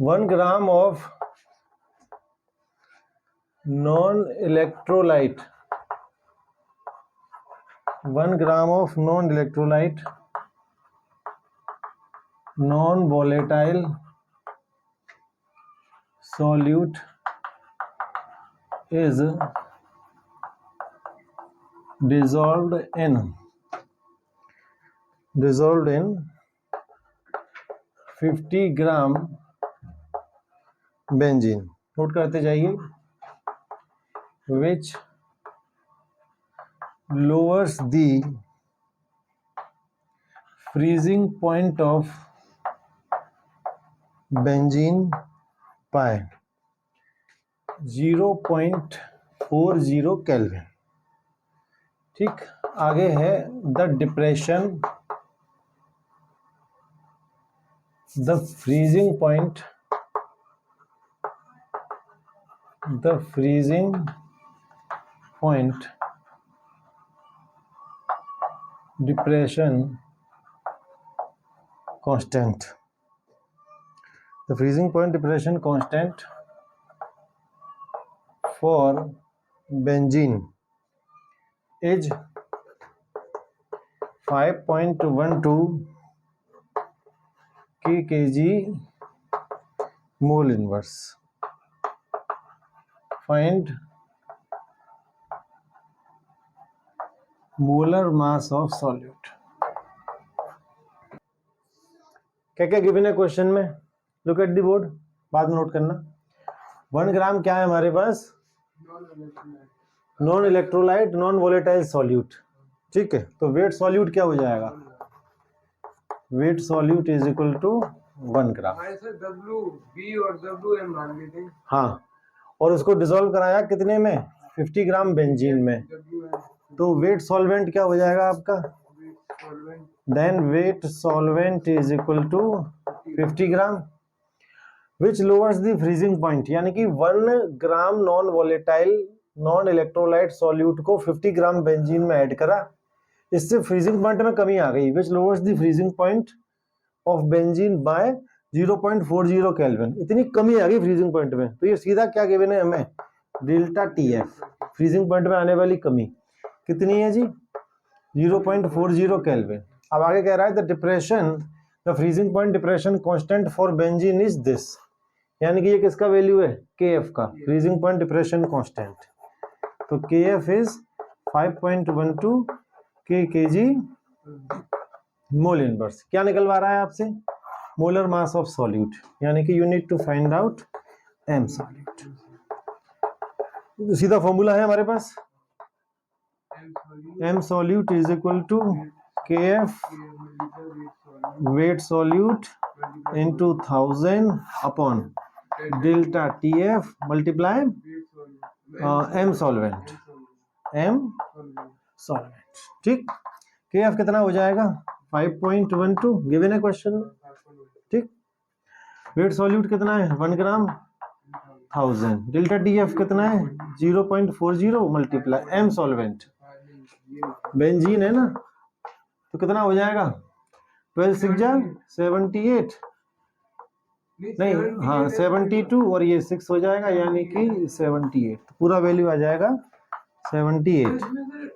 1 gram of non-electrolyte, 1 gram of non-electrolyte, non-volatile solute is dissolved in 50 gram benzene. Note करते जाइए. which lowers the freezing point of benzene by 0.40 kelvin. ठीक. आगे है the depression, the freezing point depression constant. The freezing point depression constant for benzene is 5.12 kg mole inverse. Find molar mass of solute. क्या क्या given है question में? Look at the board, बाद में note करना. 1 ग्राम क्या है हमारे पास? Non electrolyte non volatile solute. ठीक है, तो वेट सॉल्यूट क्या हो जाएगा? Weight solute is equal to 1 gram. W और WM मान लेते हैं. हाँ, और उसको डिसॉल्व कराया कितने में? 50 ग्राम बेंजीन में. तो वेट सॉल्वेंट क्या हो जाएगा आपका? Then weight solvent is equal to 50 gram which lowers the freezing point. यानी कि 1 gram non volatile non electrolyte solute को 50 ग्राम बेंजीन में ऐड करा, इससे फ्रीजिंग पॉइंट में कमी आ गई. Which lowers the freezing point of benzene by 0.40 kelvin. इतनी कमी आ गई फ्रीजिंग पॉइंट में. तो ये सीधा क्या गिवन है हमें? डेल्टा TF, फ्रीजिंग पॉइंट में आने वाली कमी कितनी है जी? 0.40 केल्विन. अब आगे कह रहा है the depression, the freezing point depression constant for benzene is this. यानी कि ये किसका वैल्यू है? KF का, फ्रीजिंग पॉइंट डिप्रेशन कांस्टेंट. तो KF is 5.12 kg mole inverse. क्या निकलवा रहा है आपसे? Molar mass of solute. यानी कि you need to find out M solute. सीधा फॉर्मूला है हमारे पास. M solute is equal to KF weight solute into 1000 upon delta TF multiply M solvent. ठीक. KF कितना हो जाएगा? 5.12 गिवन है क्वेश्चन में. ठीक. वेट सॉल्यूट कितना है? 1 ग्राम 1000. डेल्टा TF कितना है? 0.40 मल्टीप्लाई M सॉल्वेंट. बेंजीन है ना, तो कितना हो जाएगा? 12 6 78 नहीं, हाँ 72 और ये 6 हो जाएगा, यानी कि 78. तो पूरा वैल्यू आ जाएगा 78.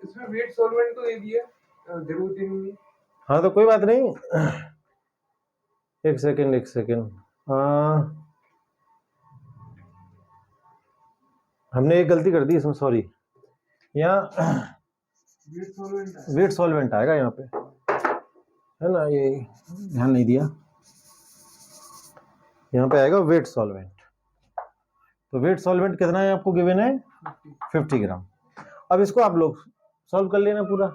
इसमें वेट सॉल्वेंट तो दे दिया, जरूरत ही नहीं. हाँ तो कोई बात नहीं. एक सेकेंड. हमने एक गलती कर दी इसमें, सॉरी. यहाँ वेट सॉल्वेंट आएगा यहाँ पे, है ना, ये ध्यान नहीं दिया. यहाँ पे आएगा वेट सॉल्वेंट. तो वेट सॉल्वेंट कितना है आपको गिवन है? 50 ग्राम. अब इसको आप लोग सॉल्व कर लेना पूरा.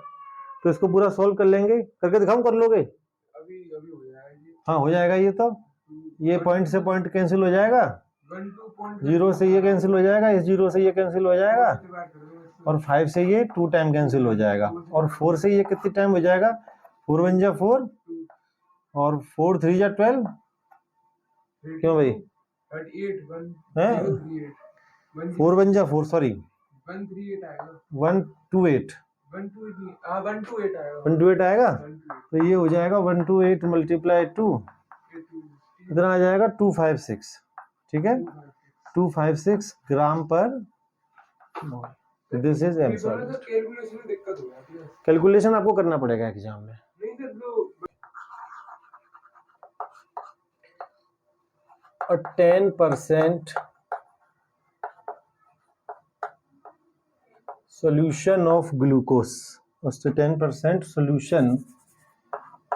तो इसको पूरा सॉल्व कर लेंगे, करके दिखाऊं? कर लोगे? अभी हो जाएगा. हाँ हो जाएगा. ये तो ये पॉइंट से पॉइंट कैंसिल हो जाएगा, 0 से ये कैंसिल हो जाएगा, इस 0 से ये कैंसिल हो जाएगा, और 5 से ये 2 टाइम कैंसिल हो जाएगा, और 4 से ये कितनी टाइम हो जाएगा? 4 1 जा 4 और 4 3 जा 12. क्यों भाई? 4 1 जा 4, सॉरी 128 आएगा. तो ये हो जाएगा 128 मल्टीप्लाई 2, कितना आ जाएगा? 256. ठीक है, 256 gram per mole. This is M solute. Calculation में दिक्कत हो जाती है, कैलकुलेशन आपको करना पड़ेगा एग्जाम में। नहीं सर जो A 10% solution of glucose, उससे 10% solution,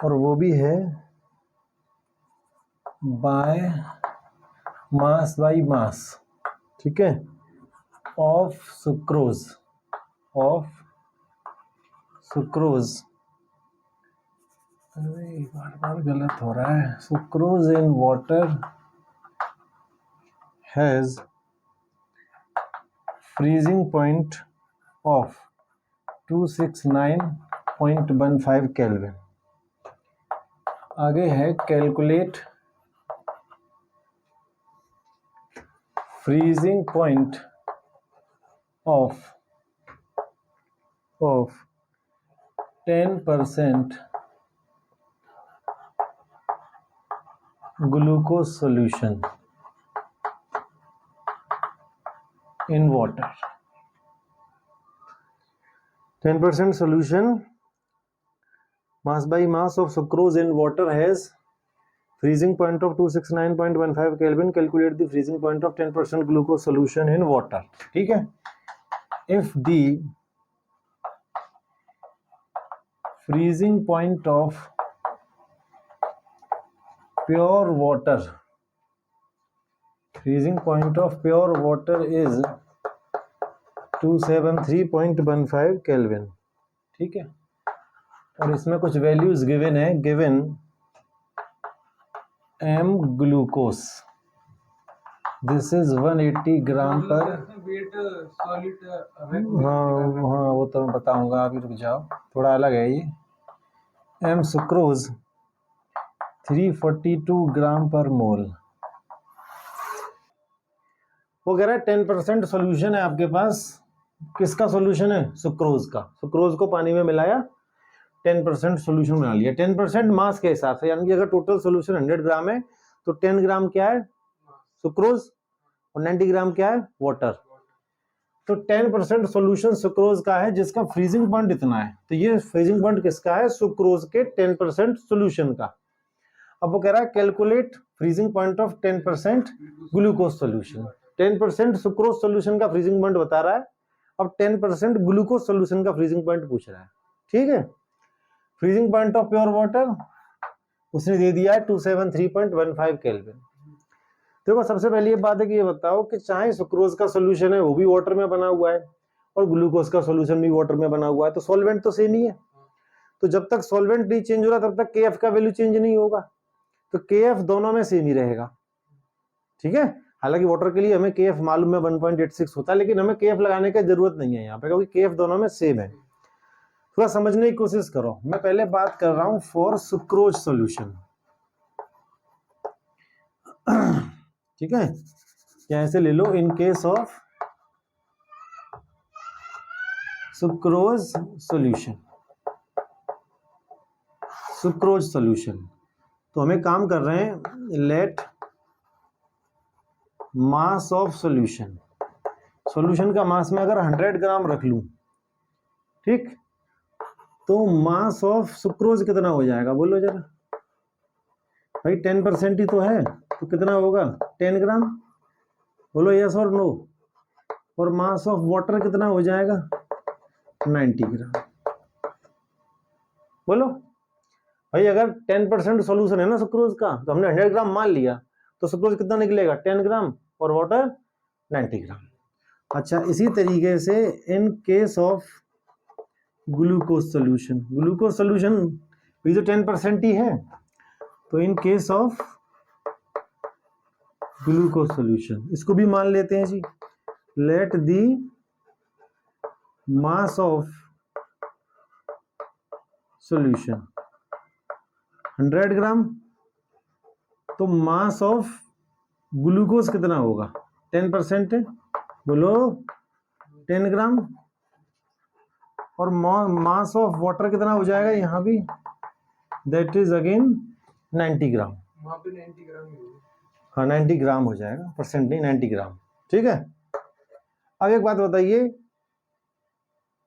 और वो भी है बाय मास, ठीक है, ऑफ सुक्रोज, अरे बार गलत हो रहा है, sucrose in water has freezing point of 269.15 kelvin. आगे है calculate freezing point of 10% glucose solution in water. 10% solution mass by mass of sucrose in water has freezing point of 269.15 Kelvin. Calculate the freezing point of 10% glucose solution in water. ठीक है, if the freezing point of pure water is 273.15 kelvin, ठीक है, और इसमें कुछ values given है, given M glucose, this is 180 gram per, weight solid, हाँ वो तो मैं बताऊंगा, अभी रुक जाओ, थोड़ा अलग है ये। एम सुक्रोज 342 ग्राम पर मोल। वो कह रहा है 10% सोल्यूशन है आपके पास, किसका सोल्यूशन है, सुक्रोज का। सुक्रोज को पानी में मिलाया, 10% सोल्यूशन बना लिया, 10% मास के हिसाब से, यानी कि अगर टोटल सोल्यूशन 100 ग्राम है तो 10 ग्राम क्या है, सुक्रोज, और 90 ग्राम क्या है, वाटर। तो 10% सोल्यूशन सुक्रोज का है जिसका फ्रीजिंग पॉइंट इतना है, तो ये फ्रीजिंग पॉइंट किसका है, सुक्रोज के 10% सोल्यूशन का। अब वो कह रहा है calculate freezing point of 10% glucose solution. 10% sucrose solution का फ्रीजिंग पॉइंट बता रहा है, अब 10% ग्लूकोज सोल्यूशन का फ्रीजिंग पॉइंट पूछ रहा है, ठीक है। Freezing point of pure water उसने दे दिया है 273.15 केल्विन। देखो सबसे पहले ये बात है कि ये बताओ कि चाहे सुक्रोज का सोल्यूशन है वो भी वाटर में बना हुआ है और ग्लूकोज का सोल्यूशन भी वाटर में बना हुआ है, तो सॉल्वेंट तो सेम ही है। तो जब तक सॉल्वेंट नहीं चेंज हो रहा तब तक केएफ का वैल्यू चेंज नहीं होगा, तो केएफ दोनों में सेम ही रहेगा, ठीक है। हालांकि वाटर के लिए हमें केएफ मालूम है 1.86 होता है, लेकिन हमें केएफ लगाने की जरूरत नहीं है यहाँ पे, क्योंकि केएफ दोनों में सेम है। थोड़ा समझने की कोशिश करो, मैं पहले बात कर रहा हूं फॉर सुक्रोज सॉल्यूशन, ठीक है, या ऐसे ले लो, in case of sucrose solution, तो हमें काम कर रहे हैं, लेट मास ऑफ सॉल्यूशन का मास में अगर 100 ग्राम रख लूं, ठीक, तो मास ऑफ सुक्रोज कितना हो जाएगा, बोलो जरा भाई, 10% ही तो है, तो कितना होगा, 10 ग्राम, बोलो यस और नो। और मास ऑफ वाटर कितना हो जाएगा, 90 ग्राम। बोलो भाई, अगर 10% सॉल्यूशन है ना सुक्रोज का, तो हमने 100 ग्राम मान लिया, तो सुक्रोज कितना निकलेगा, 10 ग्राम, और वाटर 90 ग्राम। अच्छा, इसी तरीके से in case of glucose solution भी जो 10% ही है, तो in case of glucose solution इसको भी मान लेते हैं जी, let the mass of solution 100 gram, तो मास ऑफ ग्लूकोज कितना होगा, 10% है, बोलो 10 ग्राम, और मास ऑफ वाटर कितना हो जाएगा यहाँ भी, दैट इज अगेन 90 ग्राम। वहाँ पे 90 ग्राम ही होगा। हाँ 90 ग्राम हो जाएगा, परसेंट नहीं 90 ग्राम। ठीक है, अब एक बात बताइए,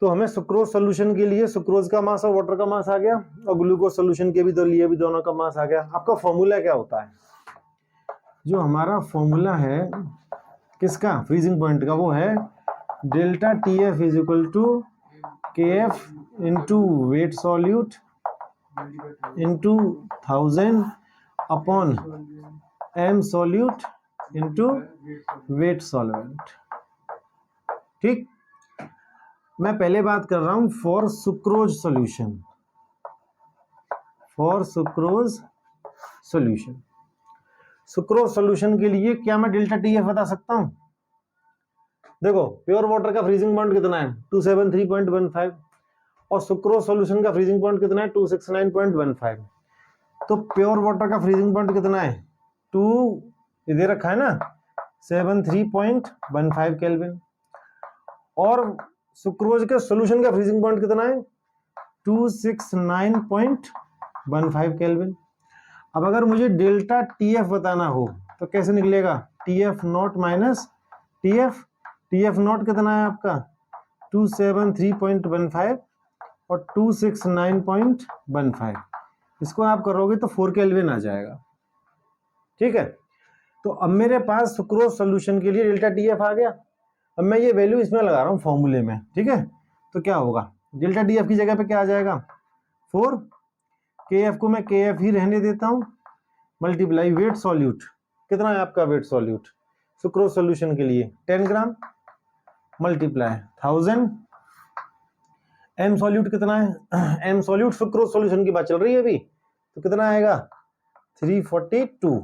तो हमें सुक्रोज सोल्यूशन के लिए सुक्रोज का मास और वाटर का मास आ गया, और ग्लूकोज सोल्यूशन के भी तो लिए भी दोनों का मास आ गया। आपका फॉर्मूला क्या होता है? जो हमारा फॉर्मूला है किसका, फ्रीजिंग पॉइंट का, वो है delta T F is equal to K F into weight solute into 1000 upon M solute into weight solvent. ठीक, मैं पहले बात कर रहा हूं for sucrose solution, for sucrose solution. Sucrose solution के लिए क्या मैं डेल्टा टी एफ बता सकता हूं? देखो, प्योर वाटर का फ्रीजिंग पॉइंट कितना है 273.15, और सुक्रोज सॉल्यूशन का फ्रीजिंग पॉइंट कितना है 269.15। तो प्योर वाटर का फ्रीजिंग पॉइंट कितना है 2, इधर रखा है ना 73.15 केल्विन, और सुक्रोज के सॉल्यूशन का फ्रीजिंग पॉइंट कितना है 269.15 केल्विन। अब अगर मुझे डेल्टा टी एफ बताना हो तो कैसे निकलेगा, T F not minus T F. T F not कितना है आपका 273.15 और 269.15, इसको आप करोगे तो 4 केल्विन आ जाएगा। ठीक है, तो अब मेरे पास सुक्रोज सॉल्यूशन के लिए डेल्टा टी एफ आ गया। अब मैं ये वैल्यू इसमें लगा रहा हूँ फॉर्मूले में। ठीक है, तो क्या होगा, डेल्टा टी एफ की जगह पे क्या आ जाएगा 4, के एफ को मैं के एफ ही रहने देता हूँ, मल्टीप्लाई वेट सॉल्यूट, कितना है आपका वेट सॉल्यूट सुक्रोज सॉल्यूशन के लिए 10 ग्राम, मल्टीप्लाई 1000, एम सॉल्यूट कितना है, एम सॉल्यूट सुक्रोज सॉल्यूशन की बात चल रही है अभी, तो कितना आएगा 342,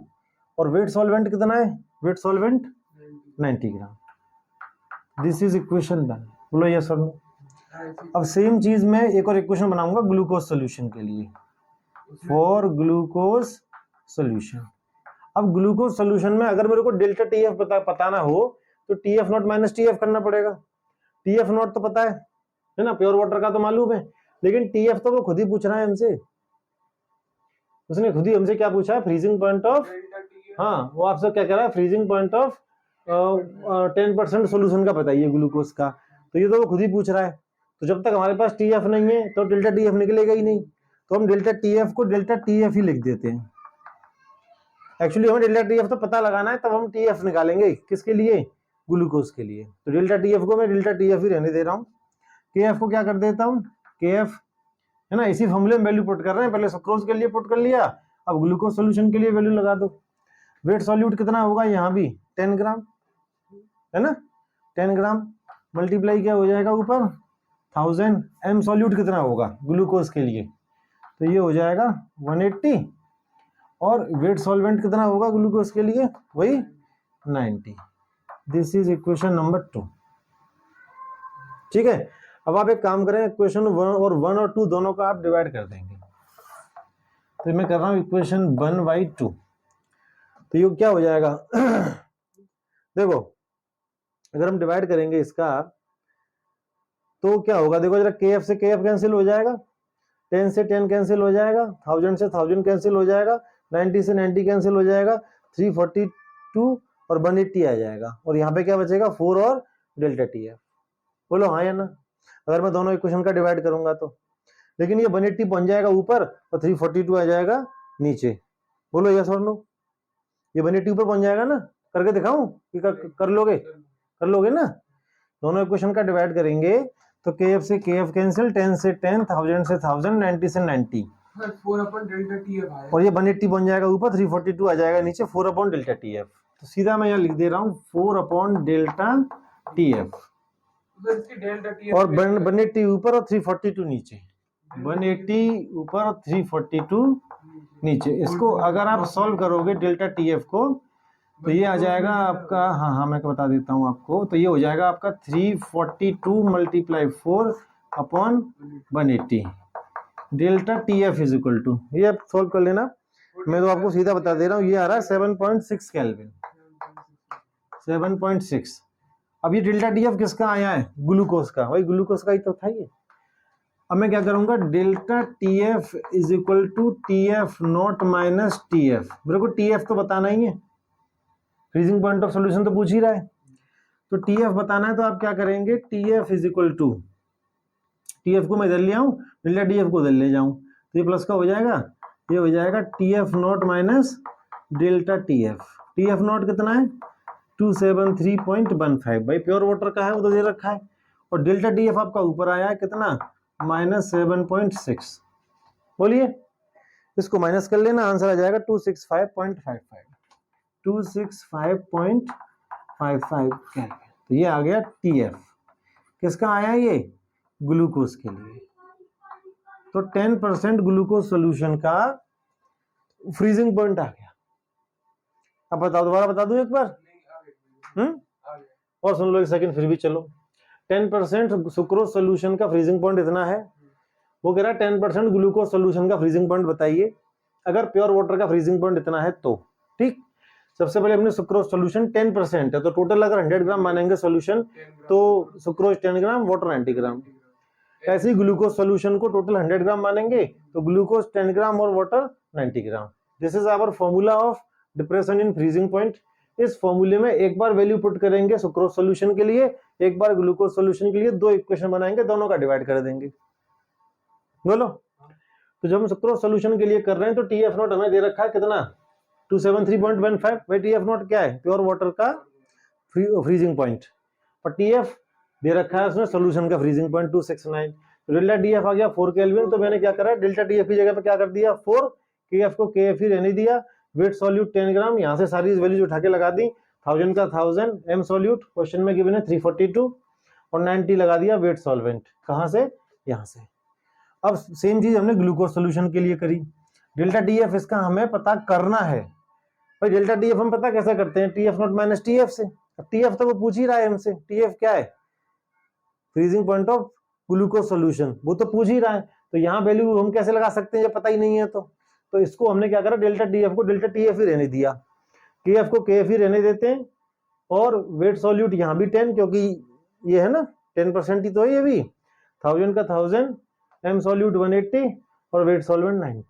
और वेट सॉल्वेंट कितना है, weight solvent 90 gram. This is equation 1, बोलो यस और नो। अब सेम चीज में एक और इक्वेशन बनाऊंगा ग्लूकोज सॉल्यूशन के लिए, फॉर ग्लूकोज सॉल्यूशन। अब ग्लूकोज सॉल्यूशन में अगर मेरे को डेल्टा टी एफ पताना हो तो T F not minus T F करना पड़ेगा। टी एफ नॉट तो पता है ना, प्योर वाटर का तो मालूम है, लेकिन टी एफ तो वो खुद ही पूछ रहा है हमसे, उसने खुद ही हमसे क्या पूछा है, फ्रीजिंग पॉइंट ऑफ, हाँ वो आपसे क्या कह रहा है, फ्रीजिंग पॉइंट ऑफ 10% सोल्यूशन का बताइए ग्लूकोज का, तो ये तो वो खुद ही पूछ रहा है। तो जब तक हमारे पास टी एफ नहीं है तो डेल्टा टी एफ निकलेगा ही नहीं, तो हम डेल्टा टी एफ को डेल्टा टी एफ ही लिख देते हैं। एक्चुअली हमें डेल्टा टी एफ तो पता लगाना है, तब हम टी एफ निकालेंगे किसके लिए, ग्लूकोज के लिए। तो डेल्टा टी एफ को मैं डेल्टा टी एफ ही रहने दे रहा हूँ, के एफ को क्या कर देता हूँ, के एफ है ना, इसी फॉर्मूले में वैल्यू पुट कर रहे हैं, पहले सुक्रोज के लिए पुट कर लिया, अब ग्लूकोज सोल्यूशन के लिए वैल्यू लगा दो। वेट सॉल्यूट कितना होगा यहाँ भी 10 ग्राम है ना, 10 ग्राम मल्टीप्लाई क्या हो जाएगा ऊपर 1000, एम सॉल्यूट कितना होगा ग्लूकोज के लिए, तो ये हो जाएगा 180, और वेट सॉल्वेंट कितना होगा ग्लूकोज के लिए, वही 90। This is equation number 2। ठीक है, अब आप एक काम करें, इक्वेशन 1 और 2 दोनों का आप डिवाइड कर देंगे। तो मैं कर रहा हूं इक्वेशन 1/2, तो ये क्या हो जाएगा देखो अगर हम डिवाइड करेंगे इसका तो क्या होगा, देखो जरा, के एफ से के एफ कैंसिल हो जाएगा, 10 से 10 कैंसिल हो जाएगा, 1000 से 1000 कैंसिल हो जाएगा, 90 से 90 कैंसिल हो जाएगा, 342 और 180 आ जाएगा, और यहाँ पे क्या बचेगा 4 और डेल्टा टी एफ। बोलो हाँ या ना, अगर मैं दोनों इक्वेशन का डिवाइड करूंगा तो, लेकिन ये 180 पहुंच जाएगा ऊपर और 342 आ जाएगा नीचे। बोलो यस और नो, ये 180 ऊपर पहुंच जाएगा ना, करके दिखाऊं कि कर लोगे ना। दोनों इक्वेशन का डिवाइड करेंगे तो के एफ से के एफ कैंसिल, 10 से 10, 1000 से 1000, 90 से 90, 4 अपन डेल्टा टी एफ आया, और ये 180 बन जाएगा ऊपर, 342 आ जाएगा नीचे, 4 अपॉन डेल्टा टी एफ। तो सीधा मैं यहाँ लिख दे रहा हूँ 4 अपॉन डेल्टा टी एफ, और 180 ऊपर और 342 नीचे, 180 ऊपर और 342 नीचे। इसको अगर आप सॉल्व करोगे डेल्टा टी एफ को तो ये आ जाएगा आपका, हाँ मैं बता देता हूँ आपको, तो ये हो जाएगा आपका 342 multiply 4 upon 180 delta T F is equal to, ये आप सॉल्व कर लेना, मैं तो आपको सीधा बता दे रहा हूँ, ये आ रहा है 7.6 केल्विन, 7.6। अब ये डेल्टा टी एफ किसका आया है, ग्लूकोज का, वही ग्लूकोज का ही तो था ये। अब मैं क्या करूंगा, delta T F is equal to T F not minus T F, मेरे को टी एफ तो बताना ही है, फ्रीजिंग पॉइंट ऑफ सोल्यूशन तो पूछ ही रहा है। तो टी एफ बताना है तो आप क्या करेंगे, T F is equal to, T F को मैं इधर ले आऊँ, डेल्टा टी एफ को उधर ले जाऊँ, तो ये प्लस का हो जाएगा, ये हो जाएगा T F not minus delta T F. T F not कितना है 273.15, भाई प्योर वाटर का है वो तो दे रखा है, और डेल्टा टी एफ आपका ऊपर आया है कितना -7.6। बोलिए इसको माइनस कर लेना, आंसर आ जाएगा 265.55, 265.55 केल्विन। तो ये आ गया टी एफ, किसका आया ये, ग्लूकोज के लिए। तो 10% ग्लूकोज सोल्यूशन का फ्रीजिंग पॉइंट आ गया। अब बताओ, दोबारा बता दूं एक बार, और सुन लो एक सेकंड फिर भी, चलो 10% सुक्रोज सोल्यूशन का फ्रीजिंग पॉइंट इतना है, वो कह रहा है 10% ग्लूकोज सोल्यूशन का फ्रीजिंग पॉइंट बताइए अगर प्योर वाटर का फ्रीजिंग पॉइंट इतना है तो। ठीक, सबसे पहले हमने सुक्रोज सोल्यूशन 10% है, तो टोटल अगर 100 ग्राम मानेंगे सोल्यूशन तो सुक्रोज 10 ग्राम, वाटर 90 ग्राम। ऐसे ही ग्लूकोज सोल्यूशन को टोटल 100 ग्राम मानेंगे तो ग्लूकोज 10 ग्राम और water 90 gram. This is our formula of depression in freezing point. इस फॉर्मूले में एक बार वैल्यू पुट करेंगे सुक्रोज सोल्यूशन के लिए, एक बार ग्लूकोज सोल्यूशन के लिए, दो इक्वेशन बनाएंगे, दोनों का डिवाइड कर देंगे। बोलो, तो जब हम सुक्रोज सोल्यूशन के लिए कर रहे हैं तो टी एफ नॉट हमें दे रखा है कितना 273.15। भाई टी एफ नॉट क्या है, प्योर वाटर का फ्रीजिंग पॉइंट, और टी एफ दे रखा है उसमें सोल्यूशन का फ्रीजिंग पॉइंट 269। तो डेल्टा टी एफ आ गया 4 केल्विन। तो मैंने क्या करा, डेल्टा टी एफ की जगह पे क्या कर दिया 4, के एफ को के एफ ही रहने दिया, वेट सॉल्यूट 10 ग्राम, यहाँ से सारी वैल्यूज उठा के लगा दी, 1000 का 1000, एम सॉल्यूट क्वेश्चन में गिवन है 342, और 90 लगा दिया वेट सॉल्वेंट, कहाँ से, यहाँ से। अब सेम चीज हमने ग्लूकोज सोल्यूशन के लिए करी। डेल्टा टी एफ इसका हमें पता करना है। भाई डेल्टा टी एफ हम पता कैसे करते हैं, T F not minus T F से। टी एफ तो वो पूछ ही रहा है हमसे, टी एफ क्या है, freezing point of glucose solution, वो तो पूछ ही रहा है। तो यहाँ वैल्यू हम कैसे लगा सकते हैं जब पता ही नहीं है तो इसको हमने क्या करा, डेल्टा टी एफ को डेल्टा टी एफ ही रहने दिया, के एफ को के एफ ही रहने देते हैं, और वेट सॉल्यूट यहाँ भी 10, क्योंकि ये है ना 10% ही तो है ये भी, 1000 का 1000, एम सॉल्यूट 180 और वेट सॉल्वेंट 90।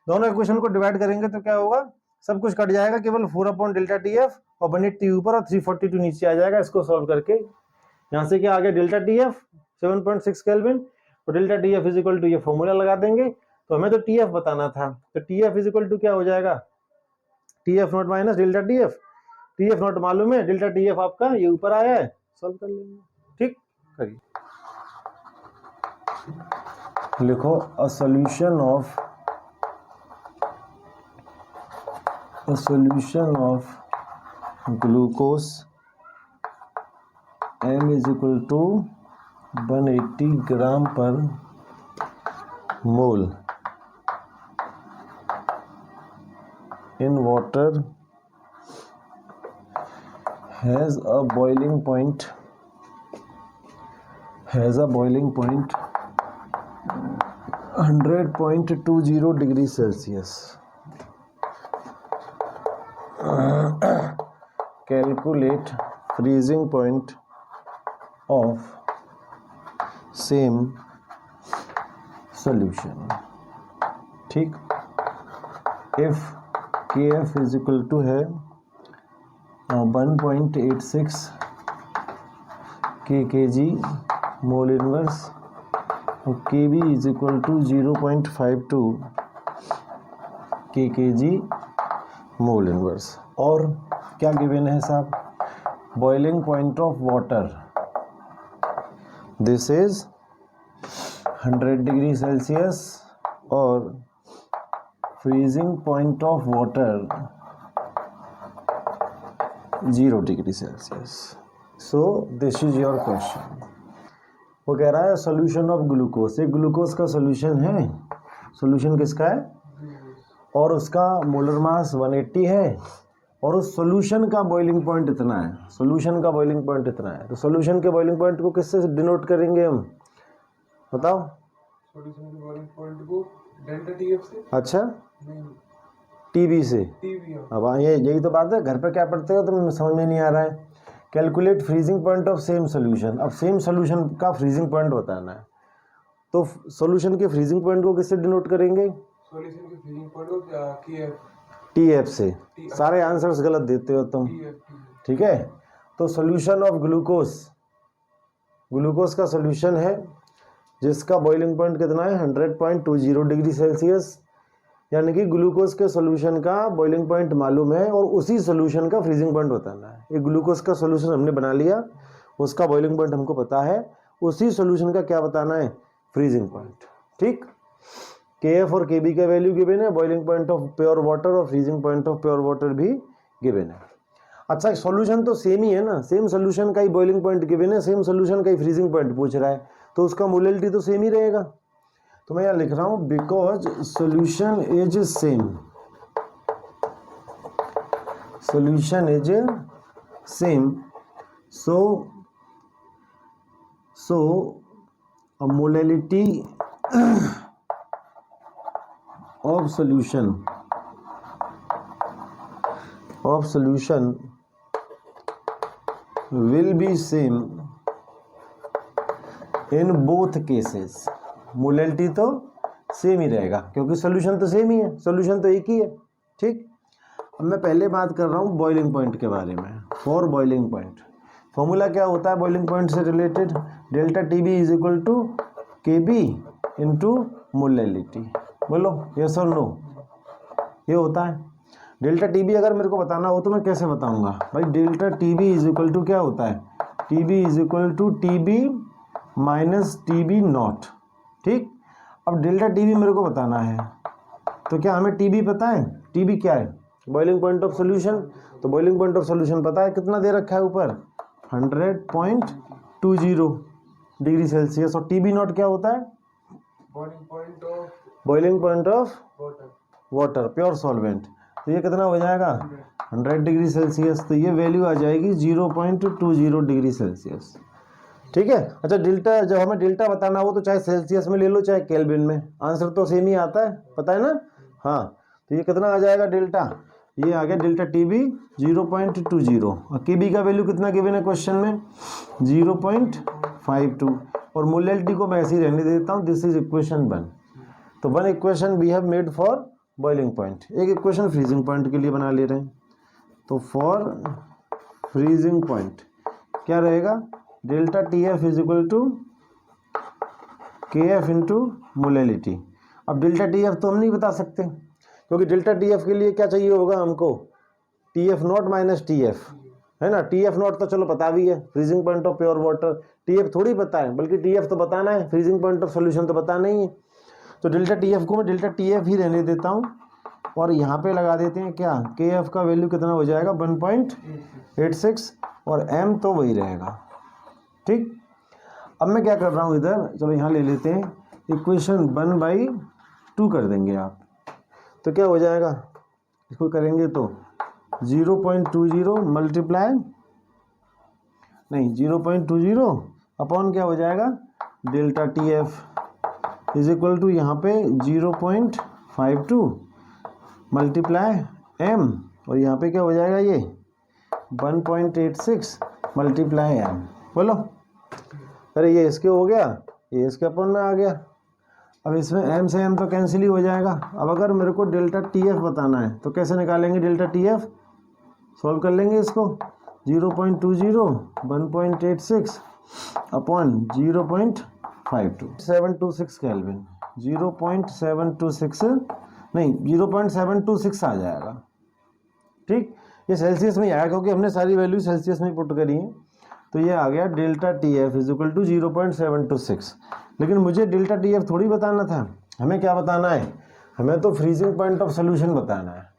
दोनों इक्वेशन को डिवाइड करेंगे तो क्या होगा, सब कुछ कट जाएगा, केवल 4 डेल्टा टी एफ और 180 ऊपर और 342 नीचे आ जाएगा। इसको सॉल्व करके यहाँ से क्या आ गया, डेल्टा टी एफ 7.6 केल्विन, और delta T F is equal to, ये फॉर्मूला लगा देंगे। तो हमें तो टी एफ बताना था, तो T F is equal to क्या हो जाएगा, T F not minus delta T F. T F not मालूम है, डेल्टा टी एफ आपका ये ऊपर आया है, सॉल्व कर लेंगे। ठीक, करिए, लिखो a solution of glucose m is equal to 180 gram per mole in water has a boiling point 100.20 degree Celsius. Calculate freezing point of same solution. ठीक, if KF is equal to है 1.86 kg mole inverse, और KB is equal to 0.52 kg mole inverse. और क्या given है साहब, boiling point of water, this is 100 degree Celsius, और freezing point of water 0 degree Celsius. So this is your question. वो कह रहा है सॉल्यूशन ऑफ ग्लूकोज, एक ग्लूकोज का सॉल्यूशन है, सॉल्यूशन किसका है, और उसका मोलर मास 180 है, और उस सॉल्यूशन का बॉइलिंग पॉइंट इतना है, सॉल्यूशन का बॉइलिंग पॉइंट इतना है। तो सॉल्यूशन के बॉइलिंग पॉइंट को किससे डिनोट करेंगे हम, बताओ, सॉल्यूशन के बॉइलिंग पॉइंट को डेल्टा टीएफ से। अच्छा, टीबी से। अब ये यही तो बात है, घर पे क्या पढ़ते हो तो समझ में नहीं आ रहा है। Calculate freezing point of same solution, अब सेम सोल्यूशन का फ्रीजिंग पॉइंट बताना है, तो सॉल्यूशन के फ्रीजिंग पॉइंट को किससे डिनोट करेंगे, सॉल्यूशन के फ्रीजिंग पॉइंट को केएफ TF से। सारे आंसर्स गलत देते हो तुम, ठीक है। तो सोल्यूशन ऑफ ग्लूकोज, ग्लूकोज का सोल्यूशन है जिसका बॉइलिंग पॉइंट कितना है 100.20 डिग्री सेल्सियस, यानी कि ग्लूकोज के सोल्यूशन का बॉइलिंग पॉइंट मालूम है और उसी सोल्यूशन का फ्रीजिंग पॉइंट बताना है। ये ग्लूकोज का सोल्यूशन हमने बना लिया, उसका बॉइलिंग पॉइंट हमको पता है, उसी सोल्यूशन का क्या बताना है, फ्रीजिंग पॉइंट, ठीक। KF और KB का वैल्यू गिवन है, boiling point of pure water और freezing point of pure water भी गिवन है। अच्छा, सॉल्यूशन तो सेम ही है ना, सेम सॉल्यूशन का ही बॉइलिंग पॉइंट गिवन है, सेम सॉल्यूशन का ही फ्रीजिंग पॉइंट पूछ रहा है, तो उसका मोलैलिटी तो सेम ही रहेगा। तो मैं यहाँ लिख रहा हूँ because solution is same, solution is same, so a molality of solution will be same in both cases। Molality तो सेम ही रहेगा क्योंकि सोल्यूशन तो सेम ही है, सोल्यूशन तो एक ही है, ठीक। अब मैं पहले बात कर रहा हूँ बॉइलिंग पॉइंट के बारे में। फॉर बॉइलिंग पॉइंट फॉर्मूला क्या होता है बॉइलिंग पॉइंट से related, delta TB is equal to KB into molality. बोलो यस और नो, ये होता है। डेल्टा TB अगर मेरे को बताना हो तो मैं कैसे बताऊंगा भाई, delta TB is equal to क्या होता है, TB is equal to TB minus TB not, ठीक। अब डेल्टा TB मेरे को बताना है, तो क्या हमें TB पता है, TB क्या है, बॉइलिंग पॉइंट ऑफ सोल्यूशन। तो बॉइलिंग पॉइंट ऑफ सोल्यूशन पता है, कितना दे रखा है ऊपर 100.20 डिग्री सेल्सियस। और TB नॉट क्या होता है, boiling point of water, pure solvent. तो ये कितना हो जाएगा 100 डिग्री सेल्सियस, तो ये वैल्यू आ जाएगी 0.20 डिग्री सेल्सियस, ठीक है। अच्छा, डेल्टा जब हमें डेल्टा बताना हो तो चाहे सेल्सियस में ले लो चाहे केल्विन में, आंसर तो सेम ही आता है, पता है ना। हाँ, तो ये कितना आ जाएगा डेल्टा, ये आ गया डेल्टा TB 0.20 और KB का वैल्यू कितना गिवन है क्वेश्चन में 0.52 और मोलैलिटी को मैं ऐसे ही रहने देता हूँ। This is equation 1। तो 1 equation we have made for boiling point, एक इक्वेशन फ्रीजिंग पॉइंट के लिए बना ले रहे हैं। तो फॉर फ्रीजिंग पॉइंट क्या रहेगा, delta TF is equal to KF into molality. अब डेल्टा TF तो हम नहीं बता सकते क्योंकि डेल्टा TF के लिए क्या चाहिए होगा हमको, TF नॉट माइनस TF, है ना। TF नॉट तो चलो पता भी है, freezing point of pure water. TF थोड़ी पता है, बल्कि TF तो बताना है, फ्रीजिंग पॉइंट ऑफ सोल्यूशन तो बताना ही है। तो डेल्टा TF को मैं डेल्टा TF ही रहने देता हूँ और यहाँ पे लगा देते हैं क्या, KF का वैल्यू कितना हो जाएगा 1.86 और M तो वही रहेगा, ठीक। अब मैं क्या कर रहा हूँ इधर, चलो यहाँ ले लेते हैं, इक्वेशन 1/2 कर देंगे आप, तो क्या हो जाएगा, इसको करेंगे तो 0.20 मल्टीप्लाई नहीं 0.20 अपॉन क्या हो जाएगा delta TF is equal to यहाँ पे 0.52 मल्टीप्लाई M और यहाँ पे क्या हो जाएगा ये 1.86 मल्टीप्लाई M। बोलो, अरे ये इसके हो गया, ये इसके अपन में आ गया। अब इसमें M से M तो कैंसिल ही हो जाएगा। अब अगर मेरे को डेल्टा TF बताना है तो कैसे निकालेंगे डेल्टा TF, सॉल्व कर लेंगे इसको 0.20 1.86 अपॉन 0.52 726 केल्विन 0.726 नहीं 0.726 आ जाएगा, ठीक। ये सेल्सियस में ही आया क्योंकि हमने सारी वैल्यू सेल्सियस में पुट करी है। तो ये आ गया delta TF is equal to 0.726। लेकिन मुझे डेल्टा TF थोड़ी बताना था, हमें क्या बताना है, हमें तो फ्रीजिंग पॉइंट ऑफ सोल्यूशन बताना है।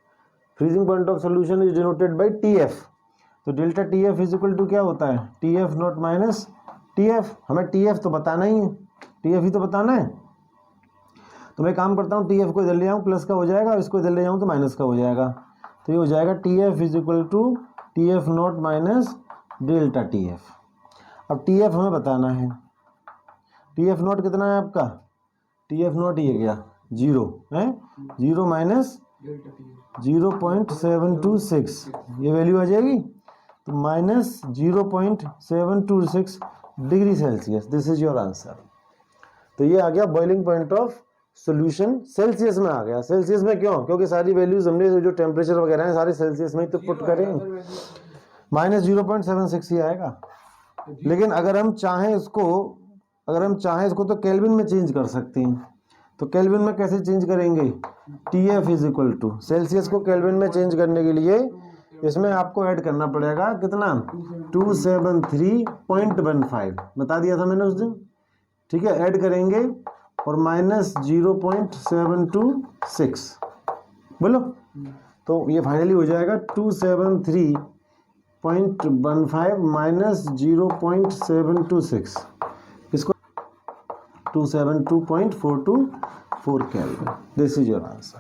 Freezing point of solution is denoted by TF। तो delta TF is equal to क्या होता है TF नॉट माइनस TF। हमें TF तो बताना ही है, TF ही तो बताना है। तो मैं काम करता हूँ TF को इधर ले आऊँ प्लस का हो जाएगा, इसको इधर ले जाऊँ तो माइनस का हो जाएगा। तो ये हो जाएगा TF is equal to TF not minus delta TF। अब TF हमें बताना है, TF नॉट कितना है आपका, TF नॉट ये गया 0 है, 0 माइनस 0.726 ये वैल्यू आ जाएगी, तो minus 0.726 degree Celsius. This is your answer. तो ये आ गया boiling point of solution Celsius में आ गया। सेल्सियस में क्यों? क्योंकि सारी वैल्यूज हमने जो टेम्परेचर वगैरह है सारे सेल्सियस में ही तो पुट करें। -0.76 ही आएगा। लेकिन अगर हम चाहें इसको तो केल्विन में चेंज कर सकते हैं। तो केल्विन में कैसे चेंज करेंगे? TF is equal to, Celsius को केल्विन में चेंज करने के लिए इसमें आपको ऐड करना पड़ेगा कितना? 273.15 बता दिया था मैंने उस दिन, ठीक है। ऐड करेंगे और -0.726 बोलो, तो ये फाइनली हो जाएगा 273.15 माइनस 0.726, इसको 272.424 kelvin. This is your answer.